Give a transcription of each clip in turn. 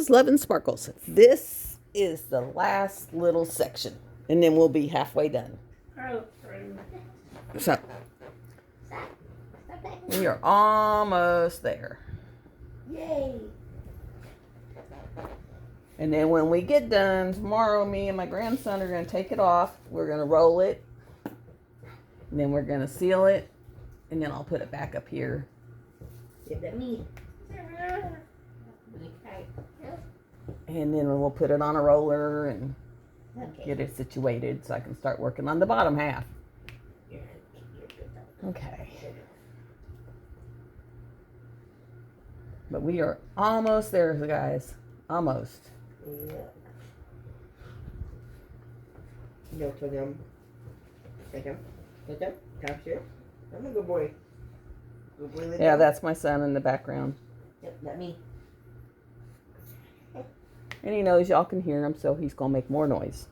Mrs. Love and Sparkles. This is the last little section, and then we'll be halfway done. So, we are almost there. Yay! And then when we get done, tomorrow me and my grandson are going to take it off. We're going to roll it. And then we're going to seal it. And then I'll put it back up here. Give that me. And then we'll put it on a roller and Okay. get it situated so I can start working on the bottom half. Okay. But we are almost there, guys. Almost. Yeah. No, to them. Take him. Take him. Capture. I'm a good boy. Good boy. Yeah, that's my son in the background. Yep, that me. And he knows y'all can hear him, so he's going to make more noise.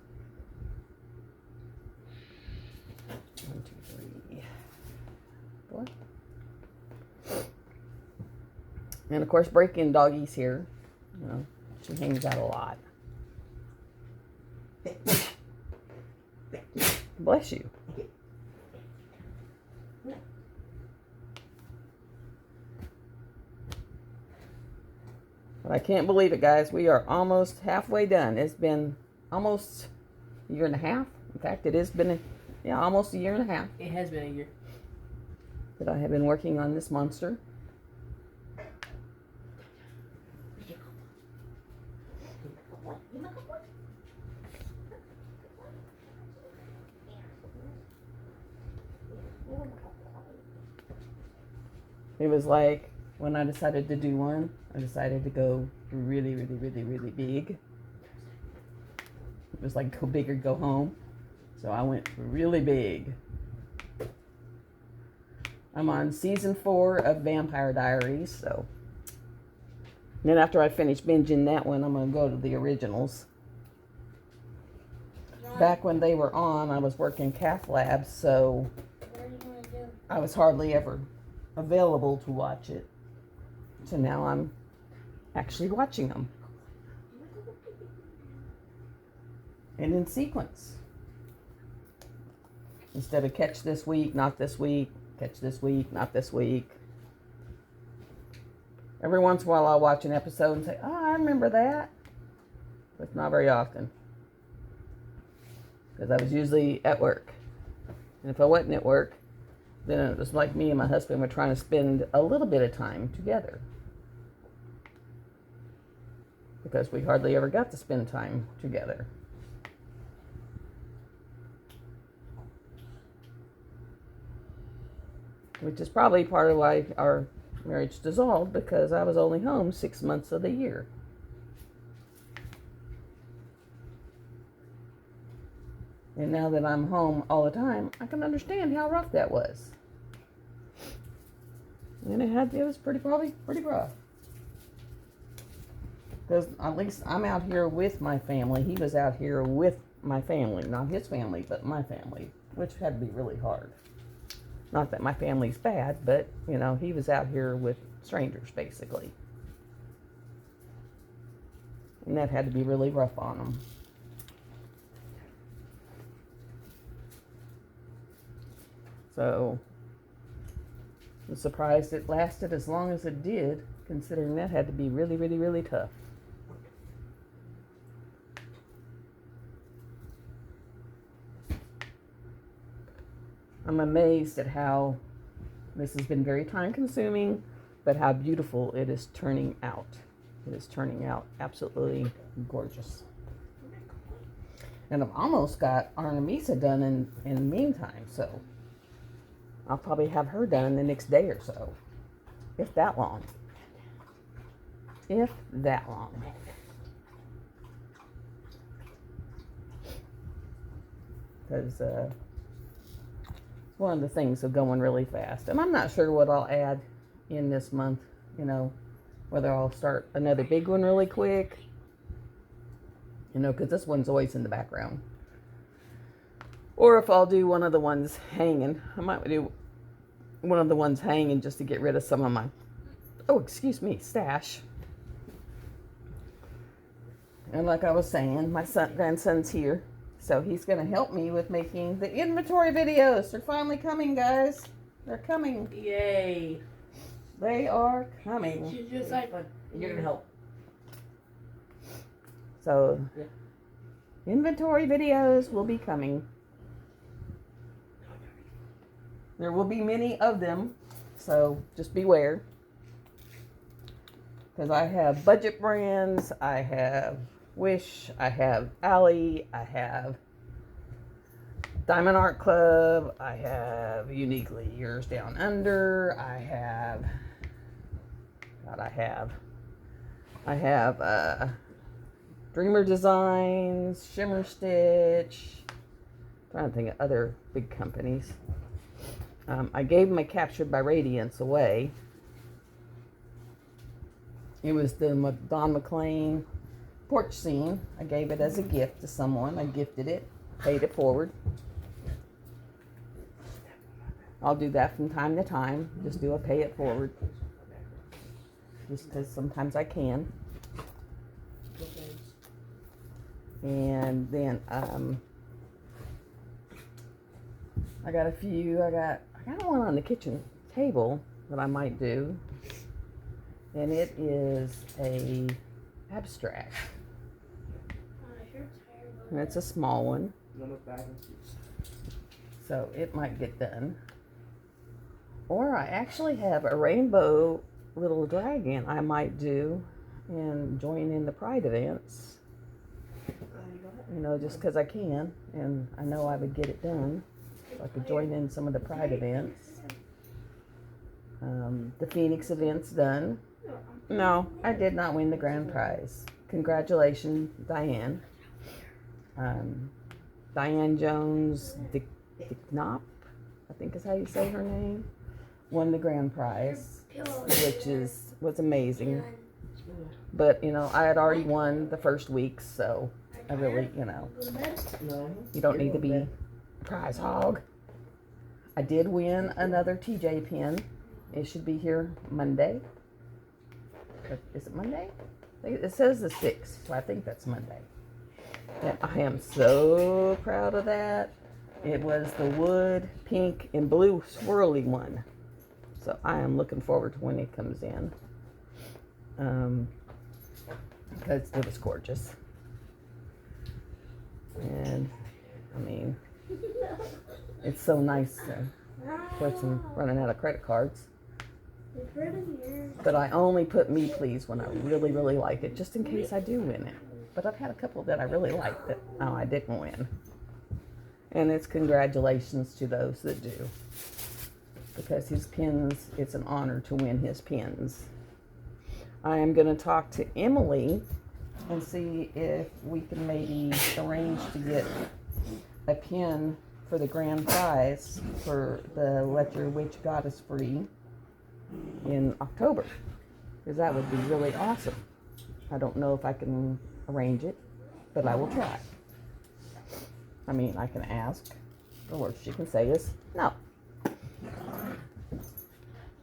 1, 2, 3, 4. And of course, break-in doggy's here. You know, she hangs out a lot. Bless you. But I can't believe it, guys. We are almost halfway done. It's been almost a year and a half. In fact, it has been, almost a year and a half It has been a year. that I have been working on this monster. It was like when I decided to do one, I decided to go really, really, really, really big. It was like go big or go home. So I went really big. I'm on season 4 of Vampire Diaries, so. And then after I finish binging that one, I'm going to go to the originals. Back when they were on, I was working cath labs, so I was hardly ever available to watch it. So now I'm actually watching them. And in sequence. Instead of catch this week, not this week, catch this week, not this week. Every once in a while I'll watch an episode and say, oh, I remember that. But not very often. Because I was usually at work. And if I wasn't at work, then it was like me and my husband were trying to spend a little bit of time together. Because we hardly ever got to spend time together. Which is probably part of why our marriage dissolved, because I was only home 6 months of the year. And now that I'm home all the time, I can understand how rough that was. And it was probably pretty rough. Because at least I'm out here with my family. He was out here with my family. Not his family, but my family. Which had to be really hard. Not that my family's bad, but, he was out here with strangers, basically. And that had to be really rough on him. So, I'm surprised it lasted as long as it did, considering that had to be really, really, really tough. I'm amazed at how this has been very time consuming, but how beautiful it is turning out. It is turning out absolutely gorgeous. And I've almost got Artemisa done in the meantime, so I'll probably have her done the next day or so. If that long. If that long. Because one of the things of going really fast. And I'm not sure what I'll add in this month, whether I'll start another big one really quick, because this one's always in the background. Or if I'll do one of the ones hanging. I might do one of the ones hanging just to get rid of some of my, stash. And like I was saying, my grandson's here. So he's going to help me with making the inventory videos. They're finally coming, guys. They're coming. Yay. They are coming. She's just like, you're gonna help. So, Yeah. inventory videos will be coming. There will be many of them, so just beware. Because I have budget brands, I have Wish, I have Alley, I have Diamond Art Club, I have Uniquely Yours Down Under, I have Dreamer Designs, Shimmer Stitch. I'm trying to think of other big companies. I gave my Captured by Radiance away. It was the Don McLean porch scene. I gave it as a gift to someone. I gifted it, paid it forward. I'll do that from time to time. Just do a pay it forward. Just because sometimes I can. And then I got a few. I got one on the kitchen table that I might do, and it is a abstract, and it's a small one, so it might get done. Or I actually have a rainbow little dragon I might do and join in the Pride events. You know, just because I can, and I know I would get it done. So I could join in some of the Pride events. The Phoenix event's done. No, I did not win the grand prize. Congratulations, Diane. Diane Jones Dicknop, I think is how you say her name, won the grand prize, which was amazing. But, you know, I had already won the first week, so I really, you know, you don't need to be a prize hog. I did win another TJ pin. It should be here Monday. Is it Monday? It says the 6th, so I think that's Monday. And I am so proud of that. It was the wood, pink, and blue swirly one. So I am looking forward to when it comes in. Because it was gorgeous. And, I mean, it's so nice. Of course, I'm running out of credit cards. But I only put me please when I really, really like it, just in case I do win it. But I've had a couple that I really liked that I didn't win. And it's congratulations to those that do. Because his pins, it's an honor to win his pins. I am going to talk to Emily and see if we can maybe arrange to get a pin for the grand prize for the Let Your Witch Goddess Free in October, because that would be really awesome. I don't know if I can arrange it, but I will try. I mean, I can ask. The worst she can say is no.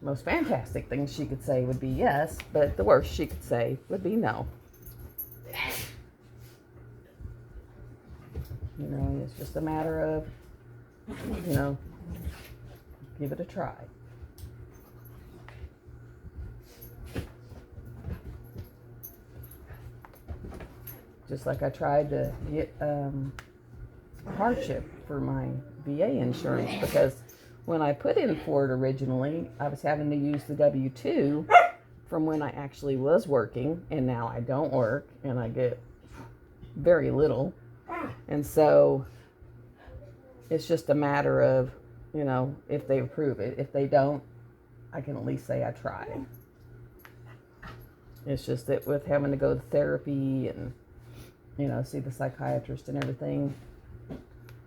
Most fantastic thing she could say would be yes, but the worst she could say would be no. You know, it's just a matter of, you know, give it a try. Just like I tried to get hardship for my VA insurance, because when I put in for it originally, I was having to use the W-2 from when I actually was working, and now I don't work, and I get very little. And so it's just a matter of, you know, if they approve it. If they don't, I can at least say I tried. It's just that with having to go to therapy and, you know, see the psychiatrist and everything,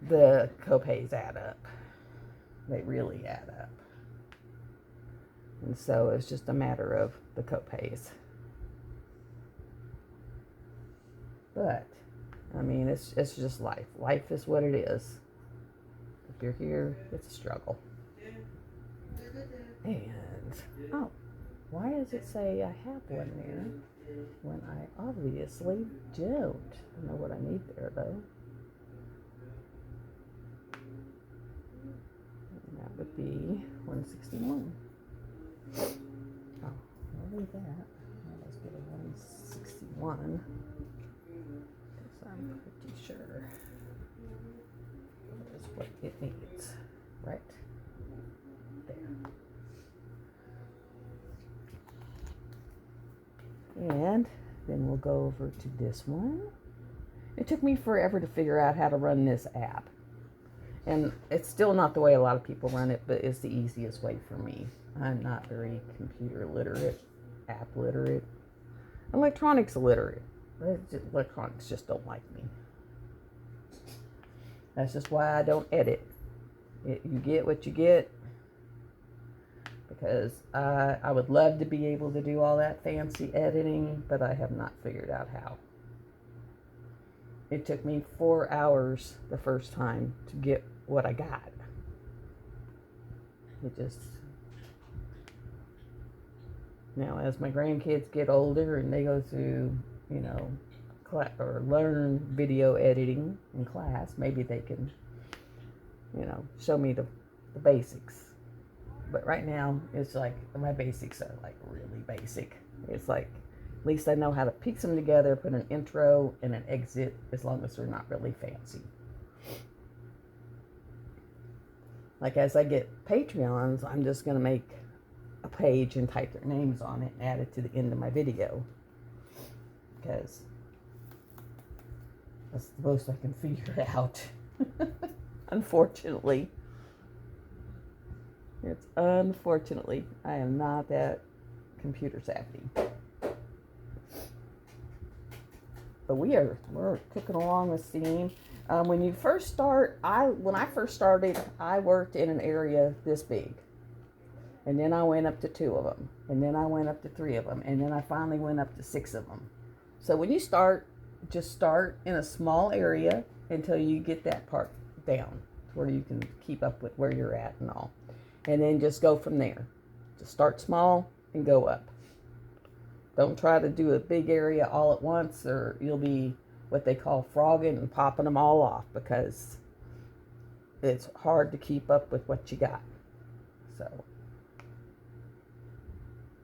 the copays add up. They really add up. And so it's just a matter of the copays. But, I mean, it's just life. Life is what it is. If you're here, it's a struggle. And, oh, why does it say I have one there? when I obviously don't. I know what I need there though. And that would be 161. Oh, I'll leave that. Let's get a 161. Because I'm pretty sure that is what it needs. Right there. And then we'll go over to this one. It took me forever to figure out how to run this app. And it's still not the way a lot of people run it, but it's the easiest way for me. I'm not very computer literate, app literate, electronics literate. Electronics just don't like me. That's just why I don't edit. You get what you get. Because I would love to be able to do all that fancy editing, but I have not figured out how. It took me 4 hours the first time to get what I got. It just... Now, as my grandkids get older and they go through, you know, or learn video editing in class, maybe they can, you know, show me the basics. But right now, it's like, my basics are like really basic. It's like, at least I know how to piece them together, put an intro and an exit, as long as they're not really fancy. Like as I get Patreons, I'm just going to make a page and type their names on it and add it to the end of my video. Because that's the most I can figure out. Unfortunately. Unfortunately, I am not that computer savvy. But we're cooking along with steam. When you first start, when I first started, I worked in an area this big. And then I went up to 2 of them. And then I went up to 3 of them. And then I finally went up to 6 of them. So when you start, just start in a small area until you get that part down, where you can keep up with where you're at and all. And then just go from there. Just start small and go up. Don't try to do a big area all at once, or you'll be what they call frogging and popping them all off, because it's hard to keep up with what you got. So,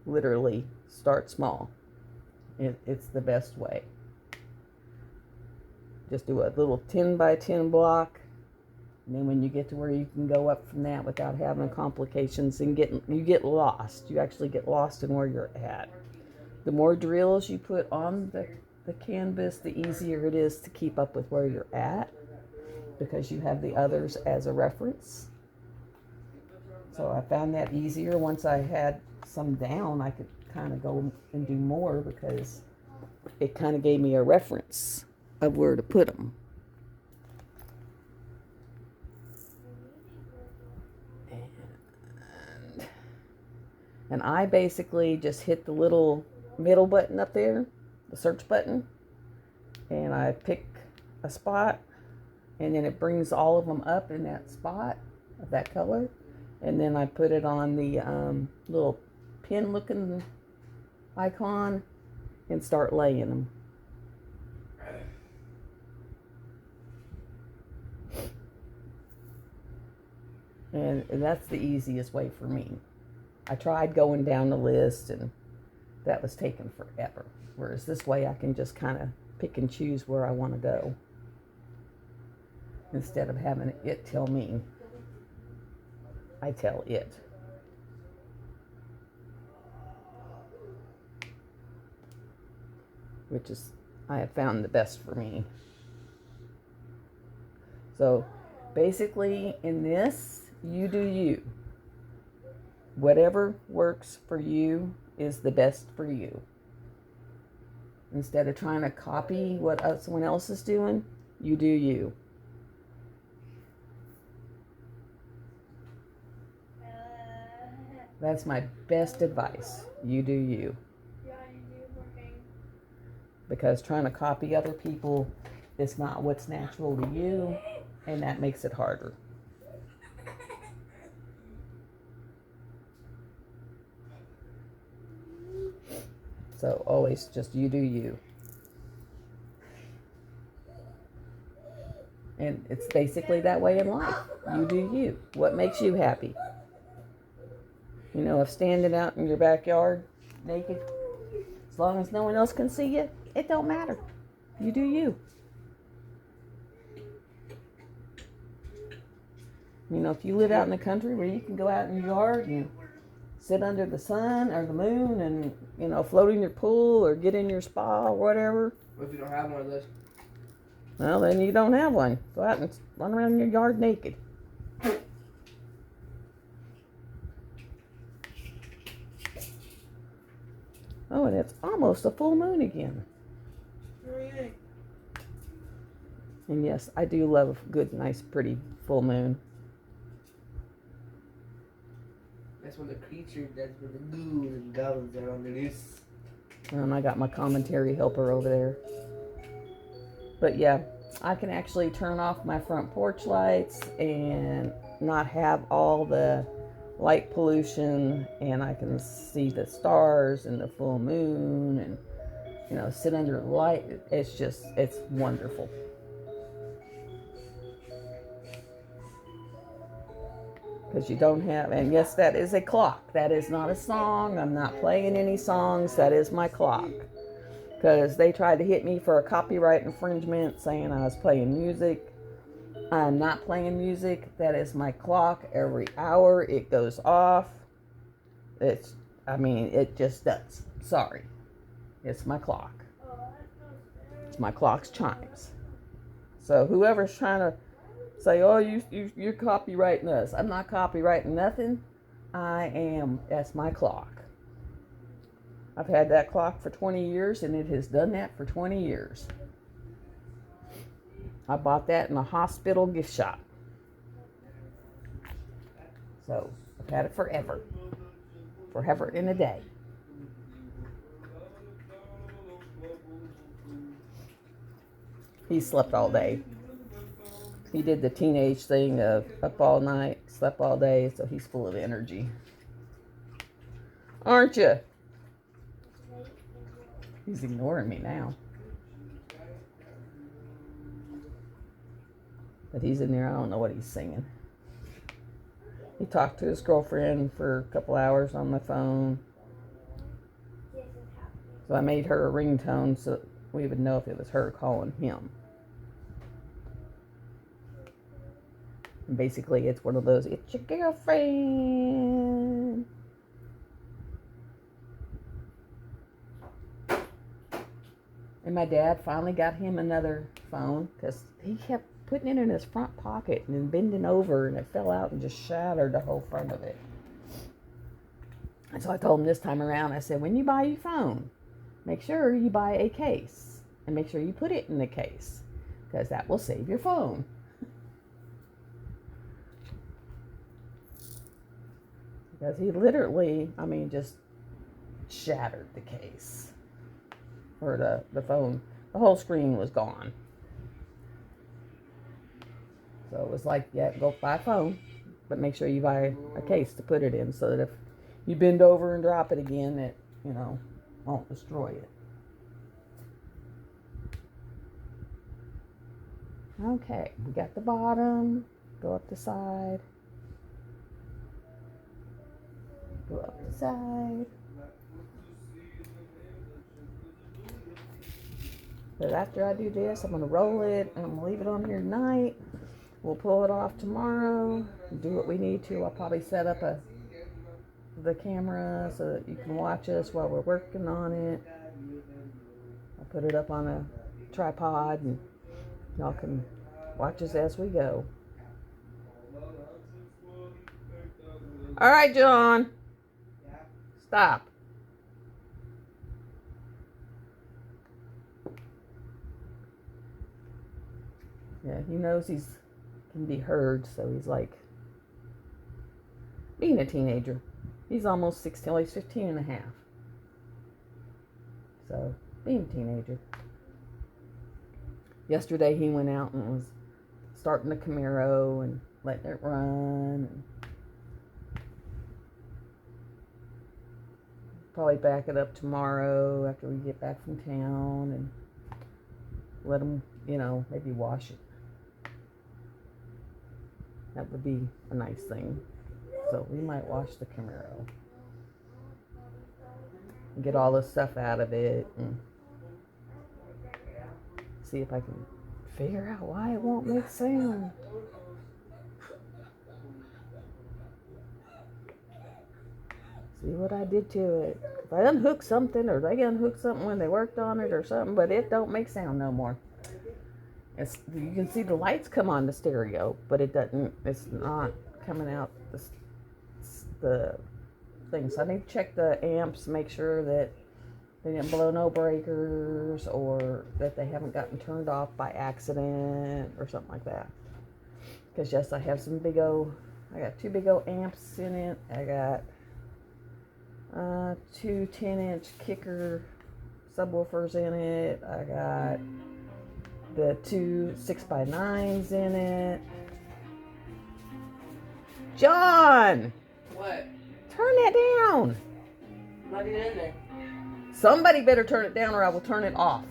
literally, start small. It's the best way. Just do a little 10 by 10 block. And then when you get to where you can go up from that without having complications and you get lost. You actually get lost in where you're at. The more drills you put on the canvas, the easier it is to keep up with where you're at, because you have the others as a reference. So I found that easier. Once I had some down, I could kind of go and do more, because it kind of gave me a reference of where to put them. And I basically just hit the little middle button up there, the search button, and I pick a spot, and then it brings all of them up in that spot of that color. And then I put it on the little pin looking icon and start laying them. And that's the easiest way for me. I tried going down the list, and that was taking forever. Whereas this way I can just kind of pick and choose where I want to go, instead of having it tell me. I tell it. Which is, I have found the best for me. So basically in this, you do you. Whatever works for you is the best for you. Instead of trying to copy what someone else is doing, you do you. That's my best advice. You do you. Because trying to copy other people is not what's natural to you, and that makes it harder. So always just you do you. And it's basically that way in life. You do you. What makes you happy? You know, if standing out in your backyard naked, as long as no one else can see you, it don't matter. You do you. You know, if you live out in the country where you can go out in your yard and sit under the sun or the moon and, you know, float in your pool or get in your spa or whatever. What if you don't have one of those? Well, then you don't have one. Go out and run around your yard naked. Oh, and it's almost a full moon again. And yes, I do love a good, nice, pretty full moon. That's when the creature, that's when the ghouls and goblins are on the loose. I got my commentary helper over there. But yeah, I can actually turn off my front porch lights and not have all the light pollution, and I can see the stars and the full moon and, you know, sit under the light. It's wonderful. Because you don't have, and yes, that is a clock. That is not a song. I'm not playing any songs. That is my clock. Because they tried to hit me for a copyright infringement saying I was playing music. I'm not playing music. That is my clock. Every hour it goes off. It just does. Sorry. It's my clock. It's my clock's chimes. So whoever's trying to say, oh, you're copyrighting us. I'm not copyrighting nothing. I am. That's my clock. I've had that clock for 20 years, and it has done that for 20 years. I bought that in a hospital gift shop. So I've had it forever. Forever in a day. He slept all day. He did the teenage thing of up all night, slept all day, so he's full of energy. Aren't you? He's ignoring me now. But he's in there, I don't know what he's singing. He talked to his girlfriend for a couple hours on the phone. So I made her a ringtone so we would know if it was her calling him. And basically, it's one of those, it's your girlfriend. And my dad finally got him another phone because he kept putting it in his front pocket and then bending over, and it fell out and just shattered the whole front of it. And so I told him this time around, I said, when you buy your phone, make sure you buy a case and make sure you put it in the case because that will save your phone. Because he literally, just shattered the case. Or the phone. The whole screen was gone. So it was like, yeah, go buy a phone. But make sure you buy a case to put it in so that if you bend over and drop it again, it, won't destroy it. Okay, we got the bottom. Go up the side. Go up the side. But after I do this, I'm going to roll it and I'm going to leave it on here tonight. We'll pull it off tomorrow. Do what we need to. I'll probably set up the camera so that you can watch us while we're working on it. I'll put it up on a tripod and y'all can watch us as we go. All right, John. Stop. Yeah, he knows he can be heard, so he's like being a teenager. He's almost 16, well, he's 15 and a half. So, being a teenager. Yesterday he went out and was starting the Camaro and letting it run. probably back it up tomorrow after we get back from town and let them, maybe wash it. That would be a nice thing. So we might wash the Camaro and get all the stuff out of it and see if I can figure out why it won't make sound. See what I did to it. If I unhook something or they unhook something when they worked on it or something, but it don't make sound no more. You can see the lights come on the stereo, but it's not coming out the thing. So I need to check the amps, make sure that they didn't blow no breakers or that they haven't gotten turned off by accident or something like that. Because yes, I have I got 2 big old amps in it. I got 2 10-inch kicker subwoofers in it. I got the 2 6x9s in it. John! What? Turn that down. Not even in there. Somebody better turn it down or I will turn it off.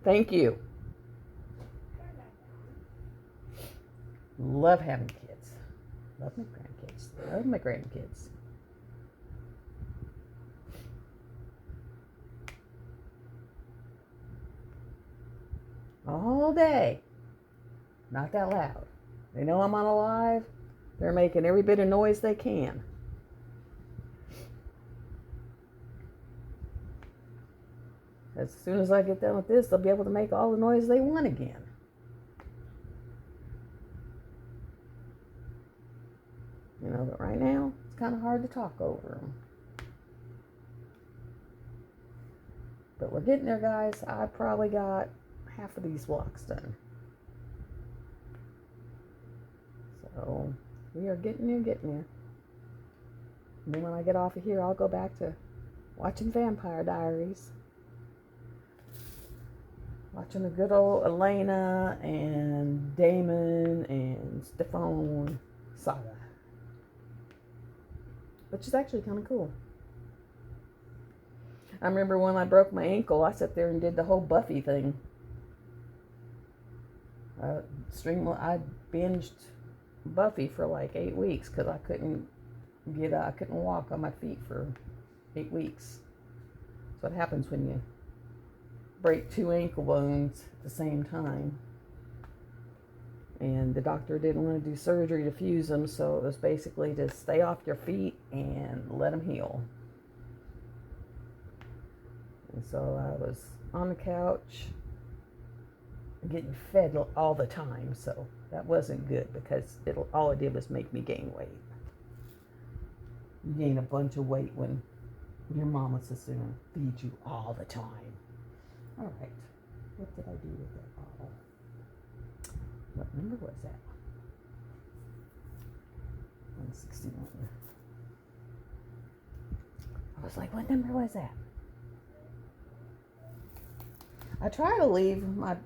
Thank you. Love having kids. Love my grandkids. Love my grandkids. All day. Not that loud. They know I'm on a live. They're making every bit of noise they can. As soon as I get done with this, they'll be able to make all the noise they want again. But right now, it's kind of hard to talk over them. But we're getting there, guys. I probably got half of these blocks done. So, we are getting there. And then when I get off of here, I'll go back to watching Vampire Diaries. Watching the good old Elena and Damon and Stefan saga. Which is actually kind of cool. I remember when I broke my ankle, I sat there and did the whole Buffy thing. I binged Buffy for like 8 weeks because I couldn't walk on my feet for 8 weeks. That's what happens when you break 2 ankle bones at the same time. And the doctor didn't want to do surgery to fuse them, so it was basically to stay off your feet and let them heal. And so I was on the couch getting fed all the time, so that wasn't good because all it did was make me gain weight. You gain a bunch of weight when your mama's just going to feed you all the time. All right, what did I do with that bottle? What number was that? 161. I was like, what number was that? I try to leave my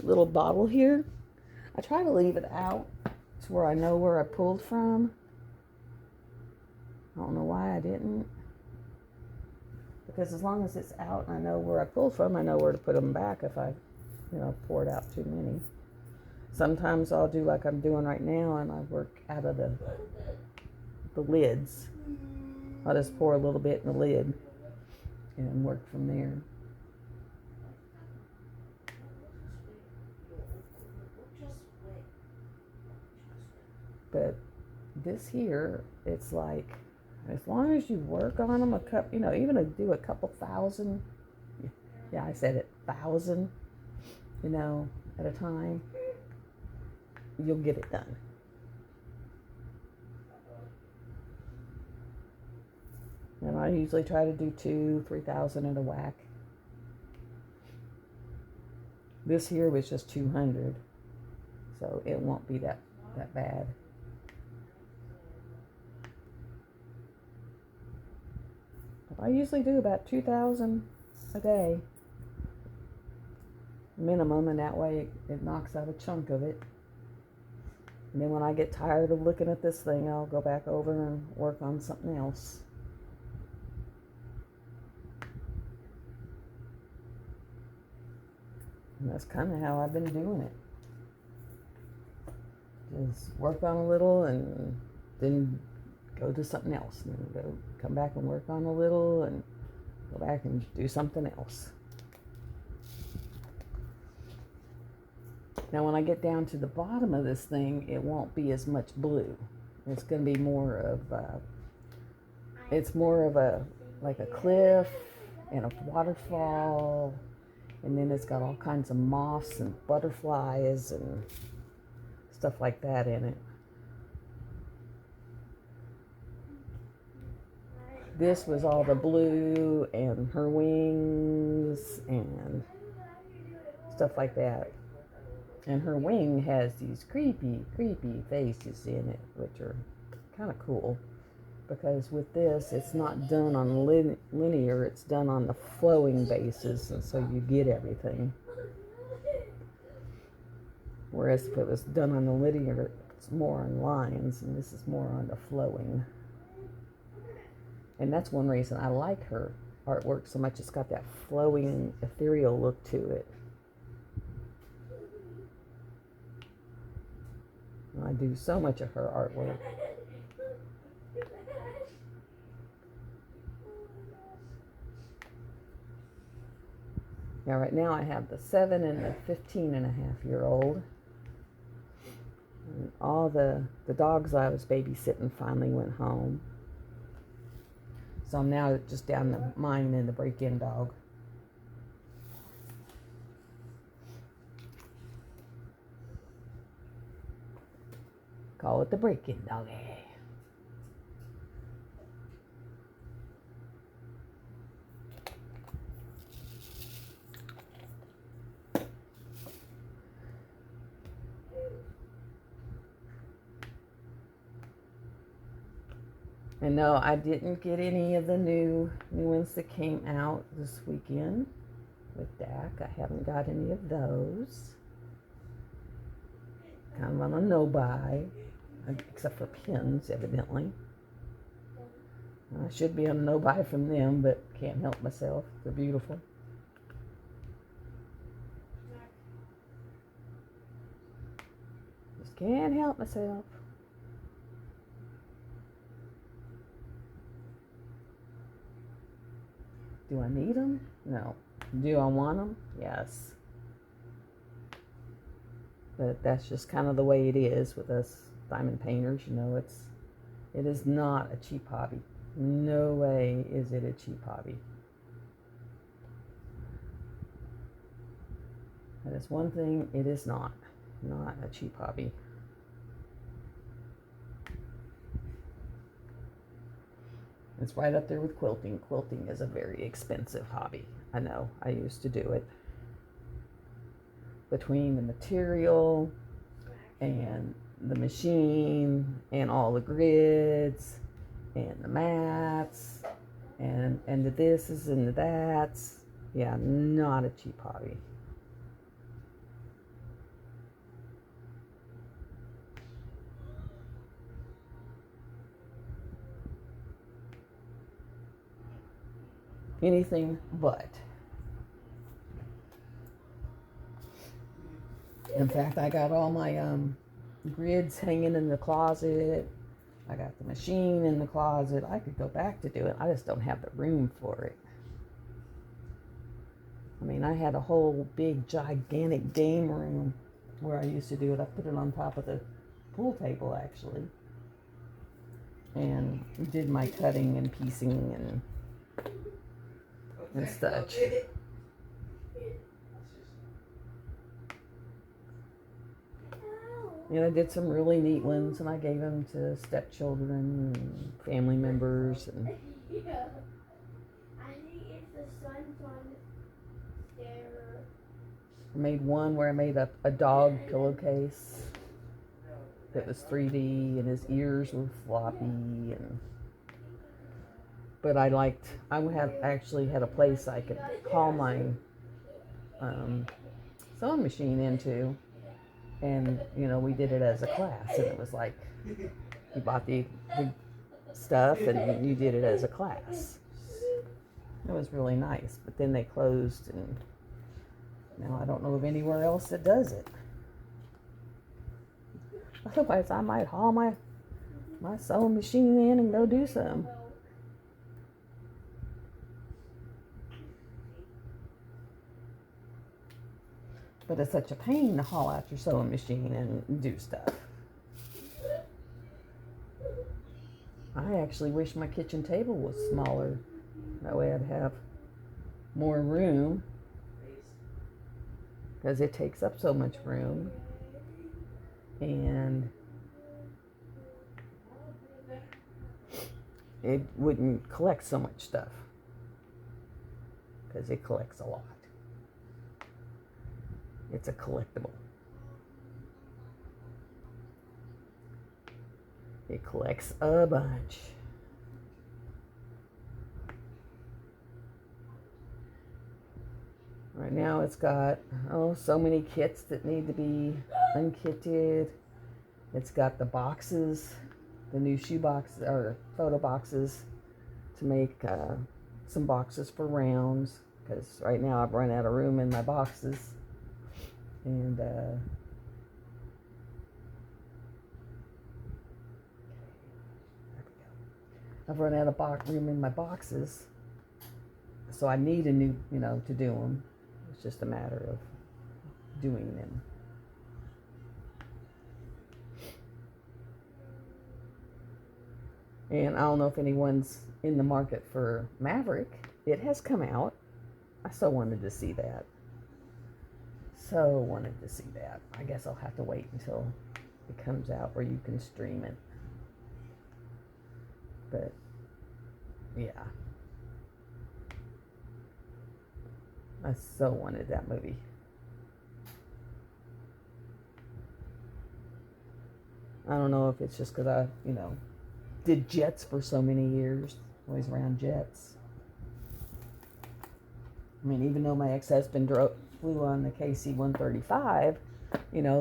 little bottle here. I try to leave it out to where I know where I pulled from. I don't know why I didn't. Because as long as it's out and I know where I pulled from, I know where to put them back if I, poured out too many. Sometimes I'll do like I'm doing right now and I work out of the lids. I'll just pour a little bit in the lid and work from there. But this here, it's like, as long as you work on them even to do a couple thousand, yeah, I said it, 1,000, at a time, you'll get it done. And I usually try to do 2,000-3,000 at a whack. This here was just 200, so it won't be that bad. I usually do about 2,000 a day minimum, and that way it knocks out a chunk of it. And then when I get tired of looking at this thing, I'll go back over and work on something else. And that's kind of how I've been doing it. Just work on a little and then go to something else. And then come back and work on a little and go back and do something else. Now when I get down to the bottom of this thing, it won't be as much blue. It's going to be more of it's more of like a cliff and a waterfall, and then it's got all kinds of moths and butterflies and stuff like that in it. This was all the blue and her wings and stuff like that. And her wing has these creepy faces in it, which are kind of cool. Because with this, it's not done on linear, it's done on the flowing basis, and so you get everything. Whereas if it was done on the linear, it's more on lines, and this is more on the flowing. And that's one reason I like her artwork so much. It's got that flowing, ethereal look to it. I do so much of her artwork. Now right now I have the 7 and the 15-and-a-half-year-old. And all the dogs I was babysitting finally went home. So I'm now just down to mine and the break-in dog. Call it the break-in doggy. And no, I didn't get any of the new ones that came out this weekend with Dak. I haven't got any of those. Kind of on a no-buy, except for pins, evidently. I should be on a no-buy from them, but can't help myself. They're beautiful. Just can't help myself. Do I need them? No. Do I want them? Yes. But that's just kind of the way it is with us diamond painters. You know, it is not a cheap hobby. No way is it a cheap hobby. That is one thing it is not a cheap hobby. It's right up there with quilting. Quilting is a very expensive hobby. I know, I used to do it. Between the material and the machine and all the grids and the mats and the thises and the that's, yeah, not a cheap hobby. Anything but. In fact, I got all my grids hanging in the closet. I got the machine in the closet. I could go back to do it. I just don't have the room for it. I mean, I had a whole big, gigantic game room where I used to do it. I put it on top of the pool table, actually. And did my cutting and piecing and such. And I did some really neat ones, and I gave them to stepchildren and family members. And Yeah. I think it's the sun's on there. I made one where I made a dog pillowcase that was 3D, and his ears were floppy. But I actually had a place I could haul my sewing machine into. And, we did it as a class, and it was like, you bought the stuff and you did it as a class. It was really nice, but then they closed, and now I don't know of anywhere else that does it. Otherwise, I might haul my sewing machine in and go do some. But it's such a pain to haul out your sewing machine and do stuff. I actually wish my kitchen table was smaller. That way I'd have more room, because it takes up so much room. And it wouldn't collect so much stuff, because it collects a lot. It's a collectible. It collects a bunch. Right now it's got, so many kits that need to be unkitted. It's got the boxes, the new shoe boxes, or photo boxes, to make some boxes for rounds, because right now I've run out of room in my boxes. And I've run out of room in my boxes, so I need a new, to do them. It's just a matter of doing them. And I don't know if anyone's in the market for Maverick. It has come out. I so wanted to see that. I guess I'll have to wait until it comes out where you can stream it. But yeah, I so wanted that movie. I don't know if it's just because I, did jets for so many years, always around jets. I mean, even though my ex-husband flew on the KC-135,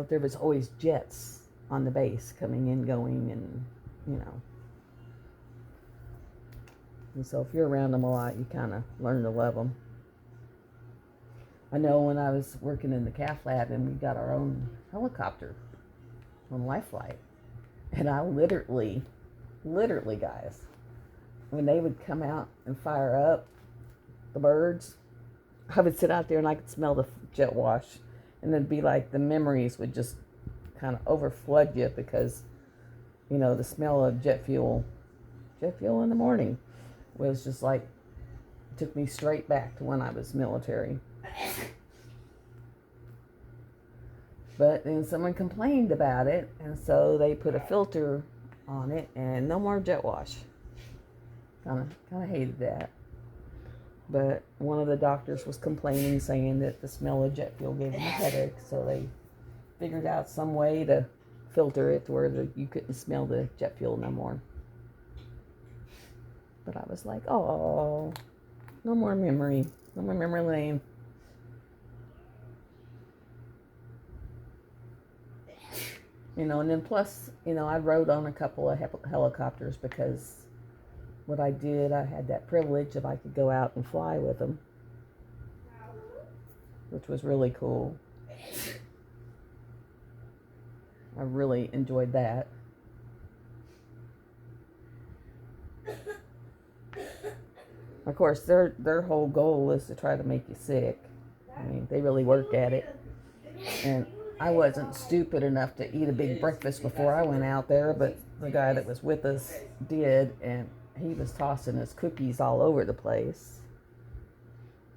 there was always jets on the base coming in, going, and, And so if you're around them a lot, you kind of learn to love them. I know when I was working in the CAF lab and we got our own helicopter on Life Flight, and I literally, guys, when they would come out and fire up the birds, I would sit out there and I could smell the jet wash, and it'd be like the memories would just kind of overflood you, because, the smell of jet fuel in the morning was just like, took me straight back to when I was military. But then someone complained about it, and so they put a filter on it, and no more jet wash. Kind of hated that. But one of the doctors was complaining, saying that the smell of jet fuel gave him a headache, so they figured out some way to filter it to where you couldn't smell the jet fuel no more. But I was like, oh, no more memory lane. And then plus, I rode on a couple of helicopters, because what I did, I had that privilege if I could go out and fly with them, which was really cool. I really enjoyed that. Of course, their whole goal is to try to make you sick. I mean, they really work at it. And I wasn't stupid enough to eat a big breakfast before I went out there, but the guy that was with us did, and he was tossing his cookies all over the place.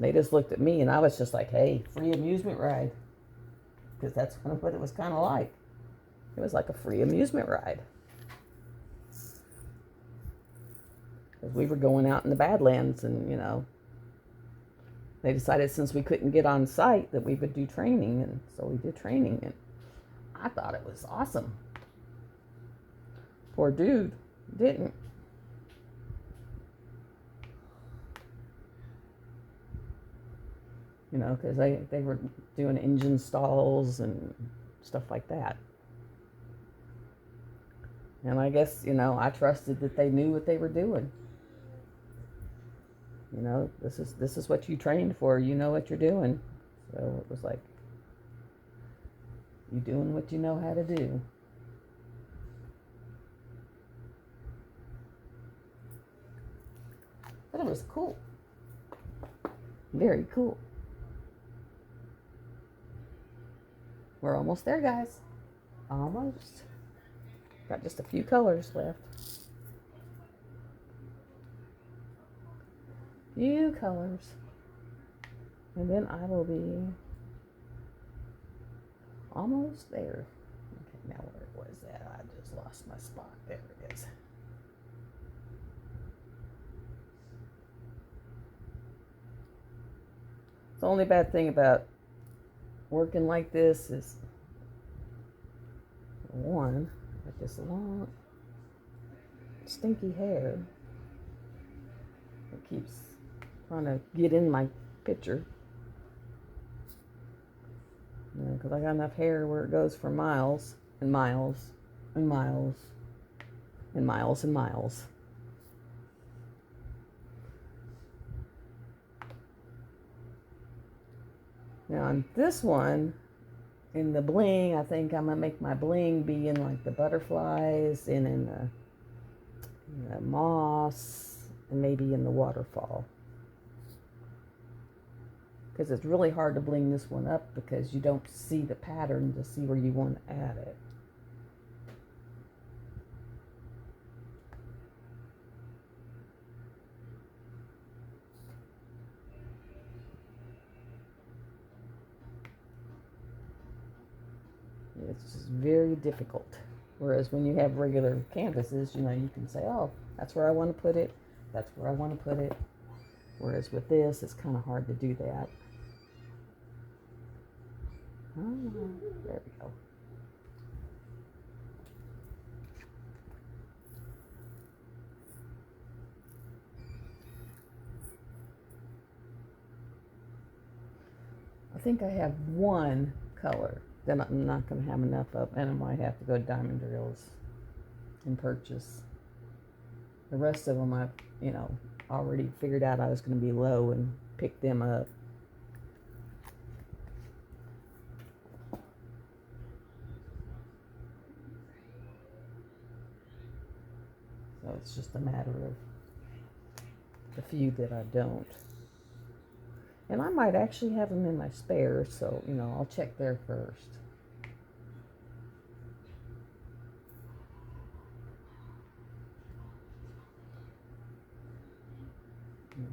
They just looked at me, and I was just like, hey, free amusement ride. Because that's what it was kind of like. It was like a free amusement ride. Because we were going out in the Badlands, and, they decided since we couldn't get on site that we would do training, and so we did training, and I thought it was awesome. Poor dude didn't. Because they were doing engine stalls and stuff like that. And I guess, I trusted that they knew what they were doing. This is what you trained for. You know what you're doing. So it was like, you doing what you know how to do. But it was cool. Very cool. We're almost there, guys. Almost. Got just a few colors left. Few colors. And then I will be almost there. Okay, now where was that? I just lost my spot. There it is. The only bad thing about working like this is, one, with this long, stinky hair. It keeps trying to get in my picture. Because I got enough hair where it goes for miles and miles and miles and miles and miles. Now on this one, in the bling, I think I'm gonna make my bling be in like the butterflies and in the moss and maybe in the waterfall. Because it's really hard to bling this one up because you don't see the pattern to see where you want to add it. It's just very difficult. Whereas when you have regular canvases, you can say, oh, that's where I want to put it. That's where I want to put it. Whereas with this, it's kind of hard to do that. Oh, there we go. I think I have one color that I'm not going to have enough of, and I might have to go to Diamond Drills and purchase. The rest of them I've, already figured out I was going to be low and pick them up. So it's just a matter of the few that I don't. And I might actually have them in my spare, so, I'll check there first.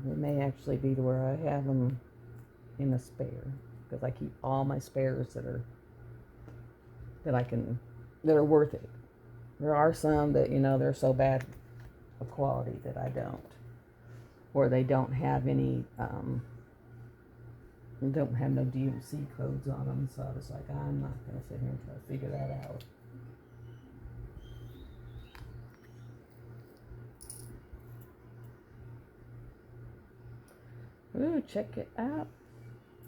It may actually be to where I have them in a spare, because I keep all my spares that are worth it. There are some that, they're so bad of quality that I don't. Or they don't have any, don't have no DMC codes on them, so I was like, I'm not going to sit here and try to figure that out. Ooh, check it out.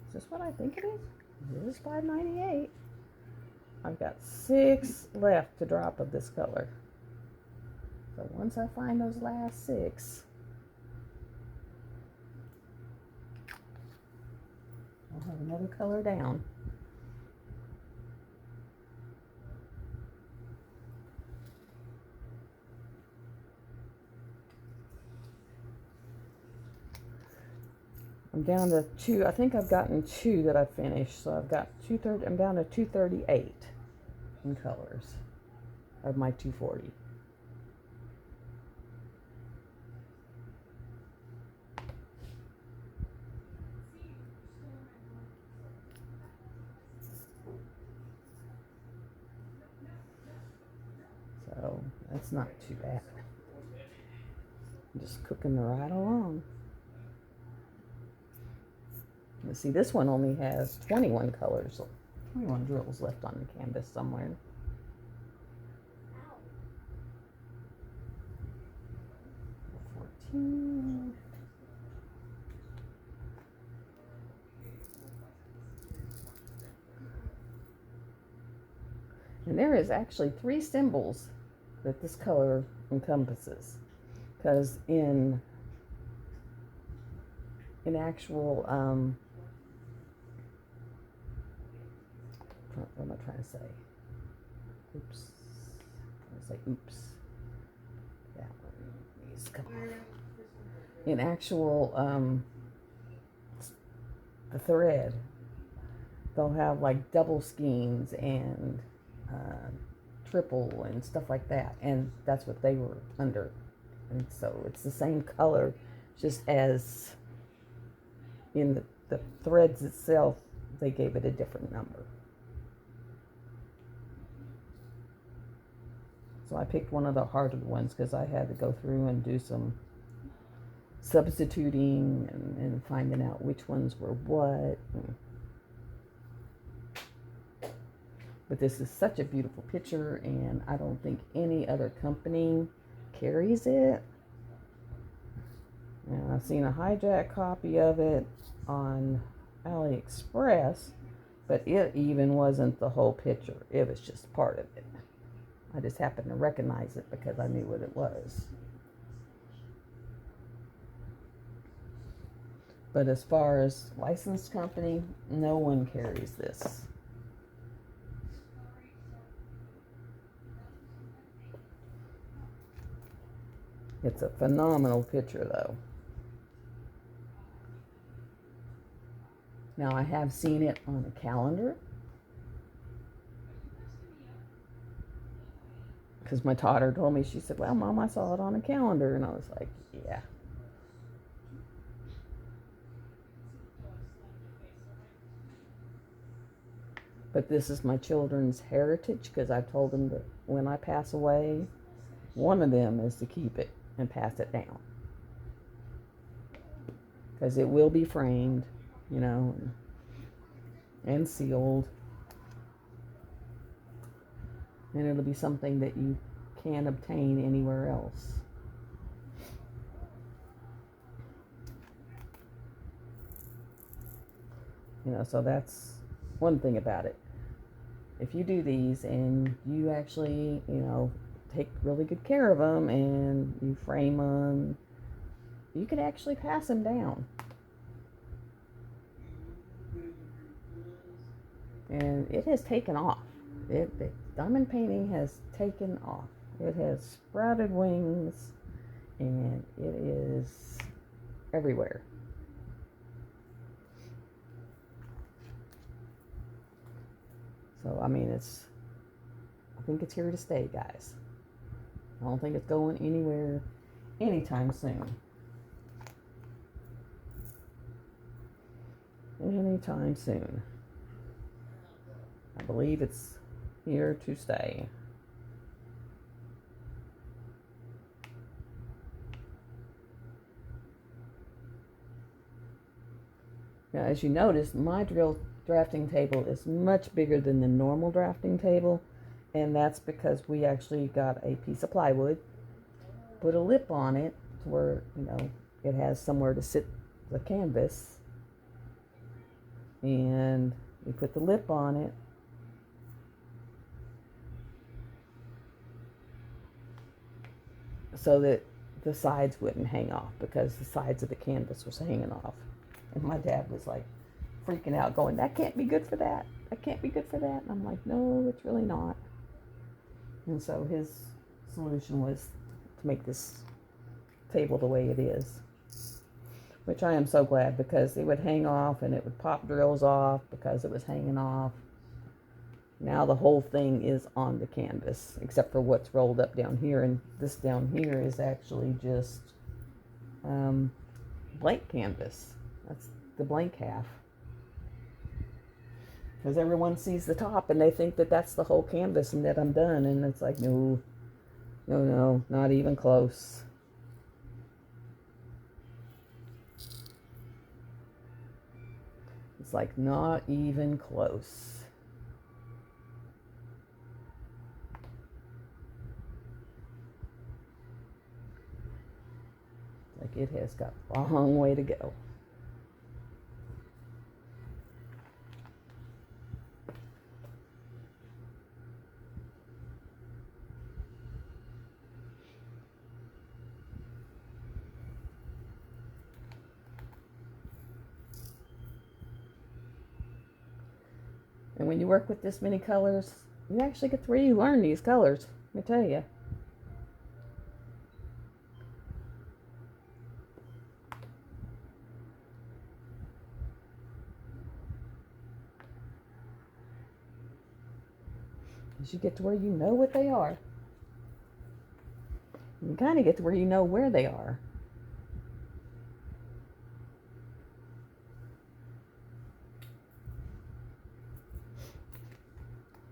Is this what I think it is? It is $5.98. I've got 6 left to drop of this color. So once I find those last 6, I'll have another color down. I'm down to 2. I think I've gotten 2 that I finished. So I've got I'm down to 238 in colors of my 240. So that's not too bad. I'm just cooking right along. You see, this one only has 21 colors, 21 drills left on the canvas somewhere. Ow. 14. And there is actually 3 symbols that this color encompasses. Because in actual, what am I trying to say? Oops. I'm trying to say oops. That one needs to come off. In actual, the thread, they'll have like double skeins and triple and stuff like that, and that's what they were under. And so it's the same color, just as in the threads itself, they gave it a different number. So I picked one of the harder ones because I had to go through and do some substituting and finding out which ones were what. But this is such a beautiful picture, and I don't think any other company carries it. And I've seen a hijack copy of it on AliExpress, but it even wasn't the whole picture. It was just part of it. I just happened to recognize it because I knew what it was. But as far as licensed company, no one carries this. It's a phenomenal picture, though. Now, I have seen it on a calendar, because my daughter told me, she said, well, Mom, I saw it on a calendar. And I was like, yeah. But this is my children's heritage, because I've told them that when I pass away, one of them is to keep it and pass it down. Because it will be framed, you know, and sealed. And it'll be something that you can't obtain anywhere else. You know, so that's one thing about it. If you do these and you actually, you know, take really good care of them and you frame them, you can actually pass them down. And it has taken off. The diamond painting has taken off. It has sprouted wings, and it is everywhere. So, I mean, I think it's here to stay, guys. I don't think it's going anywhere anytime soon. Anytime soon. I believe it's here to stay. Now, as you notice, my drill drafting table is much bigger than the normal drafting table, and that's because we actually got a piece of plywood, put a lip on it to where, you know, it has somewhere to sit the canvas, and we put the lip on it. So that the sides wouldn't hang off, because the sides of the canvas was hanging off. And my dad was like freaking out, going, that can't be good for that. That can't be good for that. And I'm like, no, it's really not. And so his solution was to make this table the way it is. Which I am so glad, because it would hang off and it would pop drills off because it was hanging off. Now the whole thing is on the canvas, except for what's rolled up down here. And this down here is actually just blank canvas. That's the blank half. Because everyone sees the top and they think that that's the whole canvas and that I'm done. And it's like, no, no, no, not even close. It's like not even close. Like it has got a long way to go. when you work with this many colors, you actually get to really learn these colors. Let me tell you. As you get to where you know what they are. You kind of get to where you know where they are.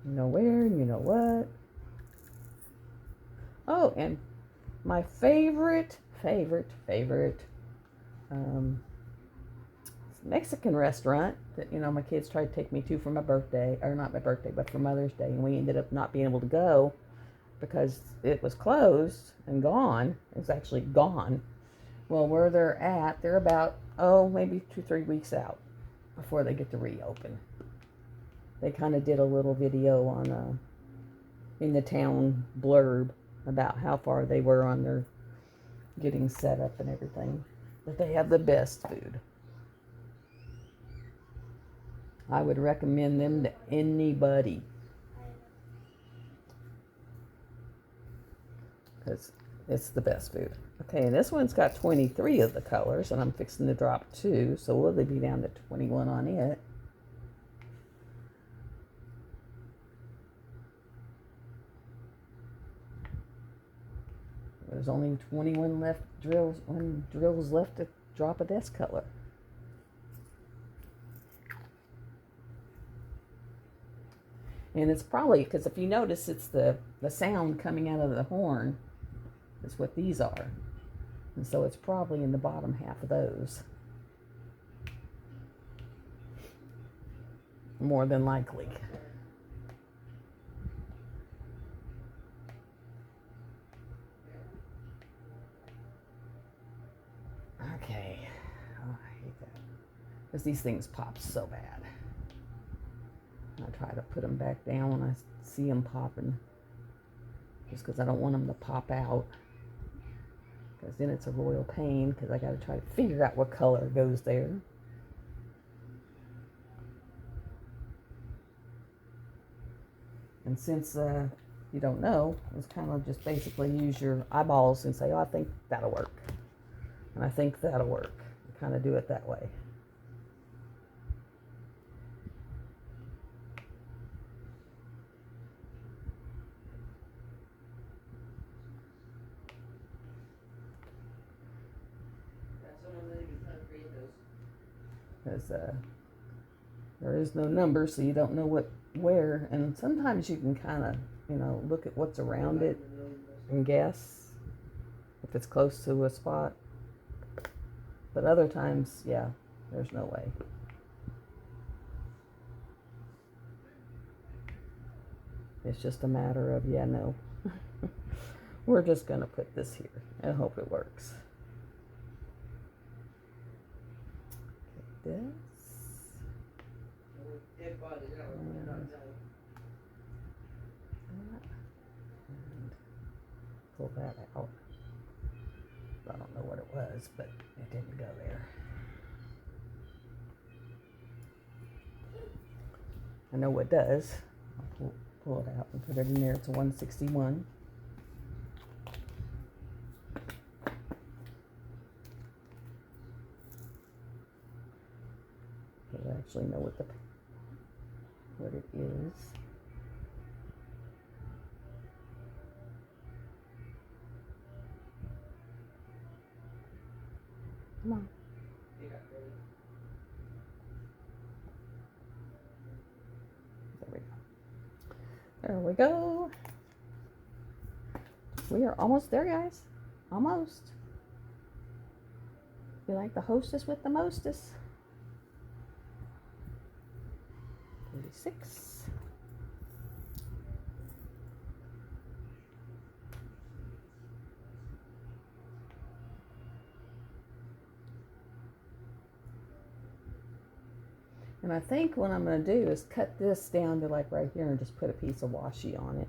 You know where, you know what. Oh, and my favorite Mexican restaurant that, my kids tried to take me to for my birthday, or not my birthday, but for Mother's Day, and we ended up not being able to go because it was closed and gone. It was actually gone. Well, where they're at, they're about, maybe 2-3 weeks out before they get to reopen. They kind of did a little video on in the town blurb about how far they were on their getting set up and everything. But they have the best food. I would recommend them to anybody. Because it's the best food. Okay, and this one's got 23 of the colors, and I'm fixing to drop 2, so will they be down to 21 on it? There's only 21 drills left to drop a desk color. And it's probably, because if you notice, it's the sound coming out of the horn is what these are. And so it's probably in the bottom half of those. More than likely. Okay. Oh, I hate that. Because these things pop so bad. I try to put them back down when I see them popping. Just because I don't want them to pop out. Because then it's a royal pain. Because I got to try to figure out what color goes there. And since you don't know, it's kind of just basically use your eyeballs and say, I think that'll work. And I think that'll work. Kind of do it that way. Because there is no number, so you don't know where. And sometimes you can kind of, look at what's around it and guess if it's close to a spot. But other times, yeah, there's no way. It's just a matter of, no. We're just going to put this here and hope it works. Okay, this. And pull that out. I don't know what it was, but it didn't go there. I know what does. I'll pull it out and put it in there. It's a 161. I actually know what it is. Come on. There we go. We are almost there, guys. Almost. Be like the hostess with the mostest. 36. And I think what I'm going to do is cut this down to like right here and just put a piece of washi on it.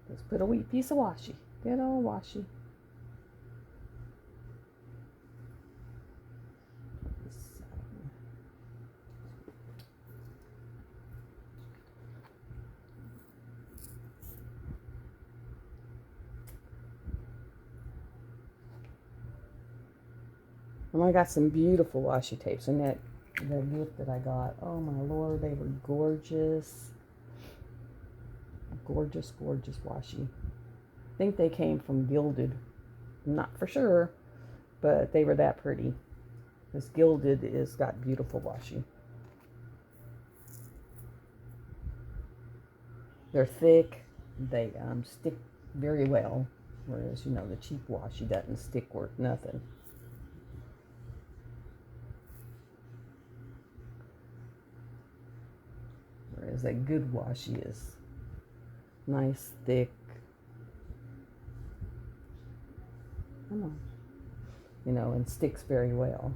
Just put a wee piece of washi. Good old washi. And I got some beautiful washi tapes, and that gift that I got, oh my Lord, they were gorgeous. Gorgeous, gorgeous washi. I think they came from Gilded. Not for sure, but they were that pretty. This Gilded is got beautiful washi. They're thick. They stick very well, whereas the cheap washi doesn't stick worth nothing. Whereas a good washi is nice, thick. Come on. And sticks very well.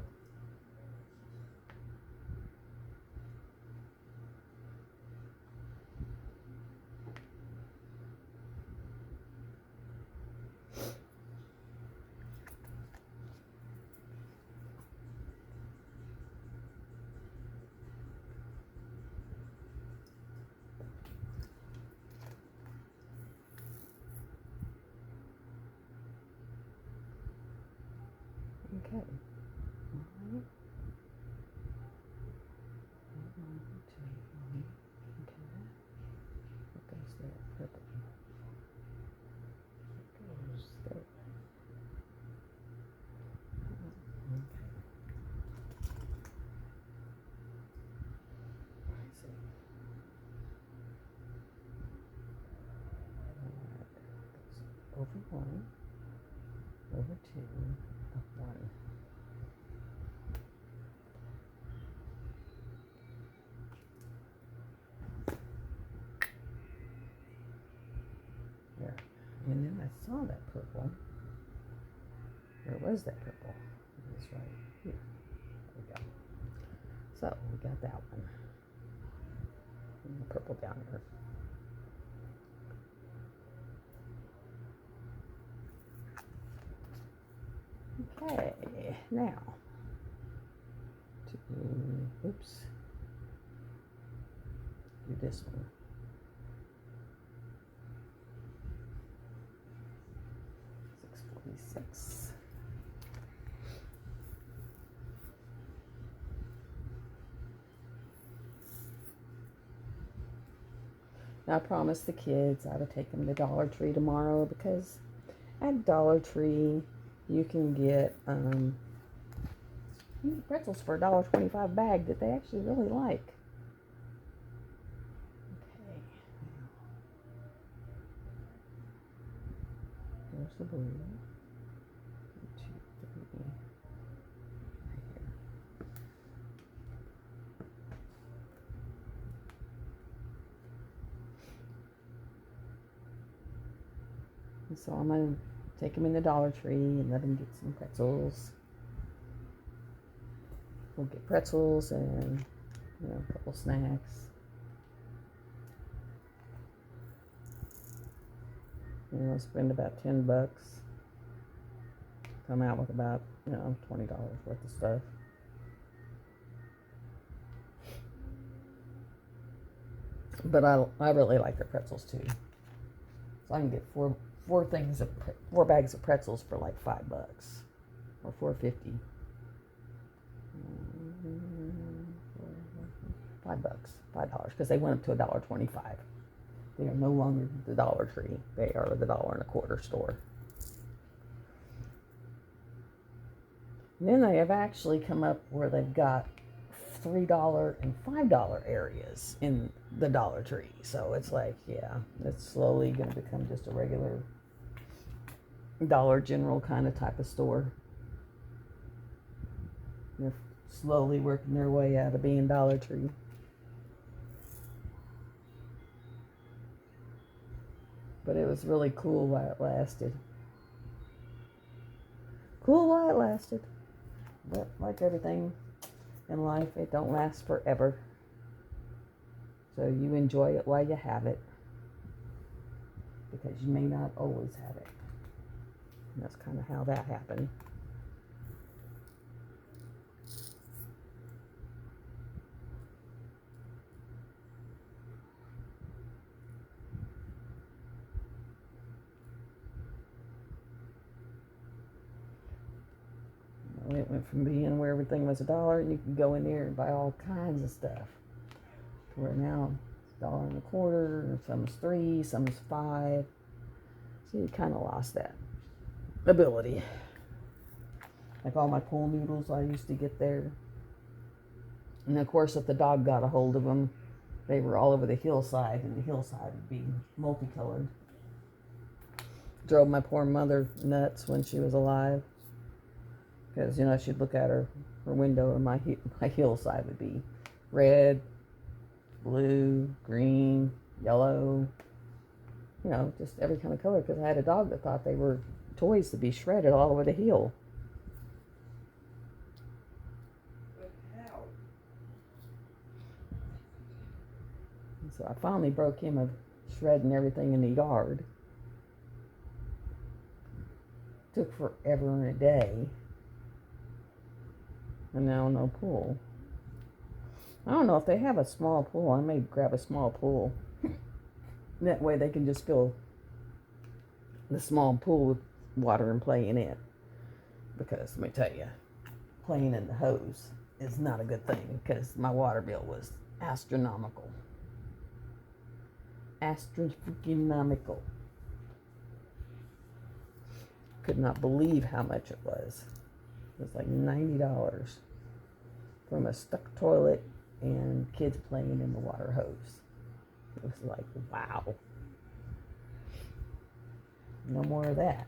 Okay. Alright. What goes there? Purple. What goes there? Okay. I see. Over one, over two, up one. There. And then I saw that purple. Where was that purple? It was right here. There we go. So we got that one. And the purple down here. Okay, now oops, do this one. $6.46. Now I promised the kids I would take them to Dollar Tree tomorrow, because at Dollar Tree you can get pretzels for $1.25 bag that they actually really like. Okay. There's the blue. 1, 2, 3. Right here. And so I'm going to take them in the Dollar Tree and let them get some pretzels. We'll get pretzels and, a couple snacks. Spend about $10. Come out with about, $20 worth of stuff. But I really like the pretzels too. So I can get four bags of pretzels for like $5 or $4.50. $5, because they went up to $1.25. They are no longer the Dollar Tree. They are the $1.25 store. And then they have actually come up where they've got $3 and $5 areas in the Dollar Tree. So it's like, yeah, it's slowly going to become just a regular Dollar General kind of type of store. They're slowly working their way out of being Dollar Tree. But it was really cool while it lasted. Cool while it lasted. But like everything in life, it don't last forever. So you enjoy it while you have it, because you may not always have it. And that's kind of how that happened. It went from being where everything was $1 and you could go in there and buy all kinds of stuff, to where now it's $1.25, some is $3, some is $5. So you kind of lost that ability. Like all my pool noodles I used to get there. And of course, if the dog got a hold of them, they were all over the hillside, and the hillside would be multicolored. Drove my poor mother nuts when she was alive. Because, you know, she'd look at her window, and my hillside would be red, blue, green, yellow. You know, just every kind of color. Because I had a dog that thought they were toys to be shredded all over the hill. So I finally broke him of shredding everything in the yard. Took forever and a day. And now no pool. I don't know if they have a small pool. I may grab a small pool. That way they can just fill the small pool with water and play in it. Because let me tell you, playing in the hose is not a good thing, because my water bill was astronomical. Astronomical. Could not believe how much it was. It was like $90 from a stuck toilet and kids playing in the water hose. It was like, wow. No more of that.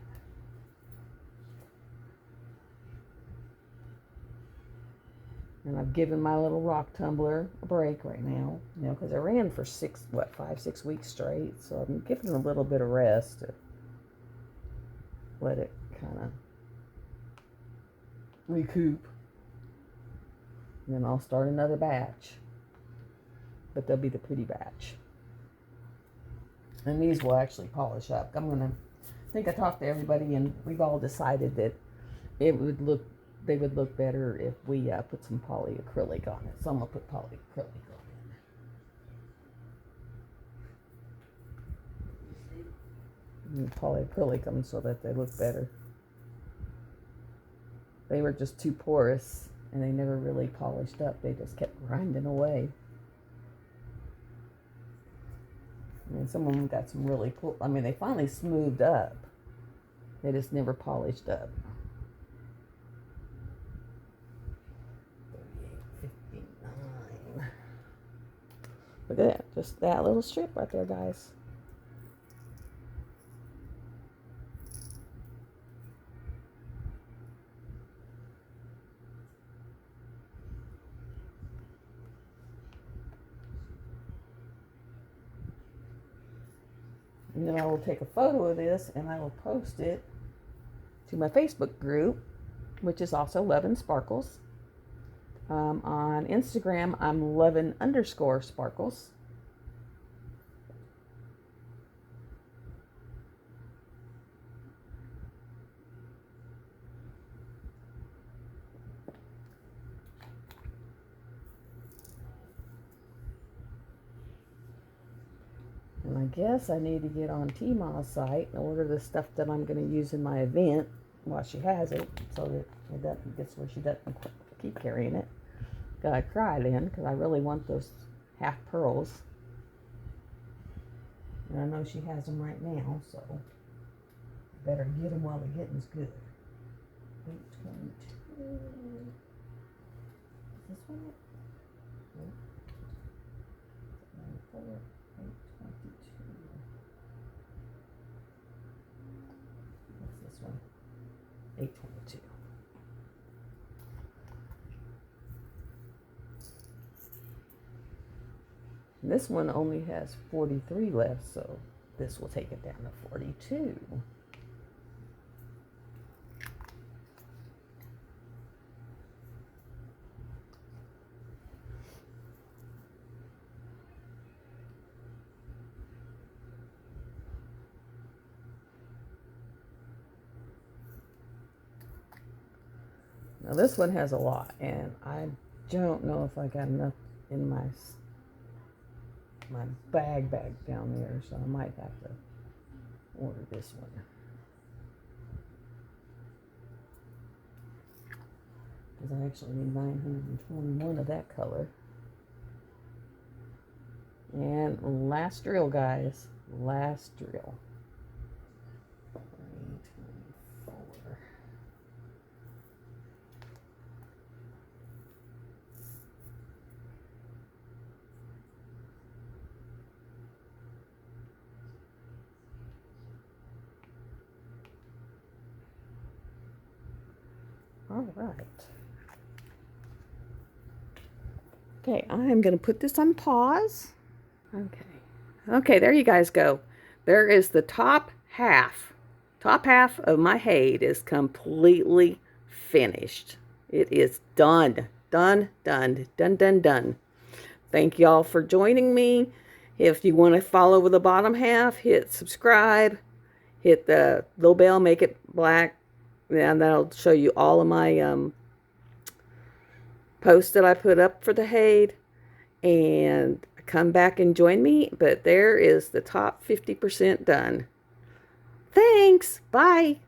And I've given my little rock tumbler a break right now, you know, because I ran for 5-6 weeks straight. So I'm giving it a little bit of rest to let it kind of recoup. And then I'll start another batch. But they'll be the pretty batch. And these will actually polish up. I think I talked to everybody, and we've all decided that they would look better if we put some polyacrylic on it. So I'm going to put polyacrylic on it. And polyacrylic them so that they look better. They were just too porous, and they never really polished up. They just kept grinding away. I mean, some of them got some really cool. I mean, they finally smoothed up. They just never polished up. 38.59. Look at that. Just that little strip right there, guys. And then I will take a photo of this and I will post it to my Facebook group, which is also Lovin' Sparkles. On Instagram, I'm Lovin_Sparkles. And I guess I need to get on Tmall's site and order the stuff that I'm going to use in my event while she has it, so that it doesn't get where she doesn't keep carrying it. Gotta cry then, because I really want those half pearls. And I know she has them right now, so better get them while the getting's good. 822. Is this one it? Nope. 94, 822. What's this one? 822. And this one only has 43 left, so this will take it down to 42. Now this one has a lot, and I don't know if I got enough in my bag down there, so I might have to order this one. because I actually need 921 of that color. And last drill, guys. Last drill. 324. All right. Okay, I'm going to put this on pause. Okay. Okay, there you guys go. There is the top half. Top half of my Hade is completely finished. It is done. Done, done, done, done, done. Thank y'all for joining me. If you want to follow with the bottom half, hit subscribe. Hit the little bell, make it black. And that'll show you all of my posts that I put up for the Hade. And come back and join me. But there is the top 50% done. Thanks. Bye.